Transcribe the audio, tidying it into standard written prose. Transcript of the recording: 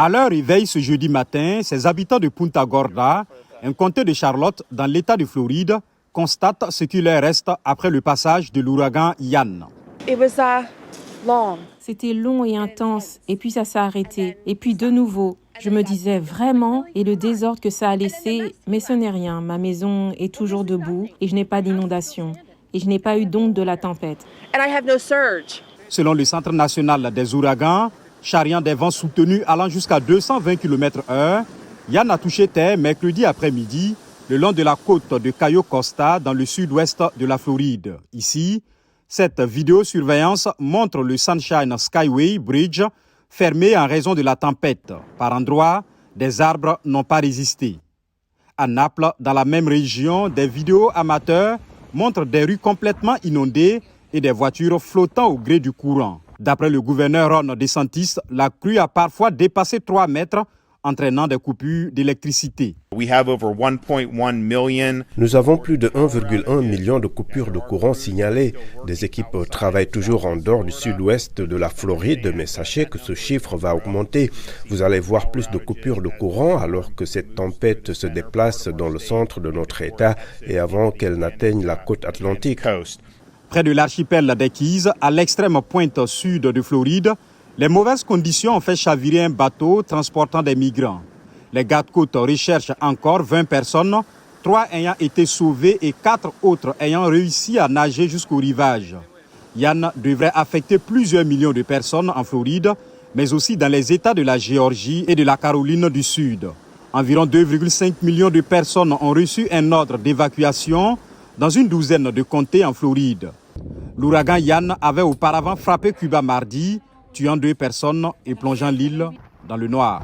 À leur réveil ce jeudi matin, ces habitants de Punta Gorda, un comté de Charlotte dans l'État de Floride, constatent ce qui leur reste après le passage de l'ouragan Ian. C'était long et intense, et puis ça s'est arrêté. Et puis de nouveau, je me disais vraiment, et le désordre que ça a laissé, mais ce n'est rien. Ma maison est toujours debout, et je n'ai pas d'inondation. Et je n'ai pas eu d'onde de la tempête. Selon le Centre national des ouragans, charriant des vents soutenus allant jusqu'à 220 km/h, Ian a touché terre mercredi après-midi le long de la côte de Cayo Costa dans le sud-ouest de la Floride. Ici, cette vidéosurveillance montre le Sunshine Skyway Bridge fermé en raison de la tempête. Par endroits, des arbres n'ont pas résisté. À Naples, dans la même région, des vidéos amateurs montrent des rues complètement inondées et des voitures flottant au gré du courant. D'après le gouverneur Ron DeSantis, la crue a parfois dépassé 3 mètres, entraînant des coupures d'électricité. Nous avons plus de 1,1 million de coupures de courant signalées. Des équipes travaillent toujours en dehors du sud-ouest de la Floride, mais sachez que ce chiffre va augmenter. Vous allez voir plus de coupures de courant alors que cette tempête se déplace dans le centre de notre État et avant qu'elle n'atteigne la côte atlantique. Près de l'archipel des Keys, à l'extrême pointe sud de Floride, les mauvaises conditions ont fait chavirer un bateau transportant des migrants. Les gardes-côtes recherchent encore 20 personnes, 3 ayant été sauvées et 4 autres ayant réussi à nager jusqu'au rivage. Ian devrait affecter plusieurs millions de personnes en Floride, mais aussi dans les États de la Géorgie et de la Caroline du Sud. Environ 2,5 millions de personnes ont reçu un ordre d'évacuation dans une douzaine de comtés en Floride. L'ouragan Ian avait auparavant frappé Cuba mardi, tuant 2 personnes et plongeant l'île dans le noir.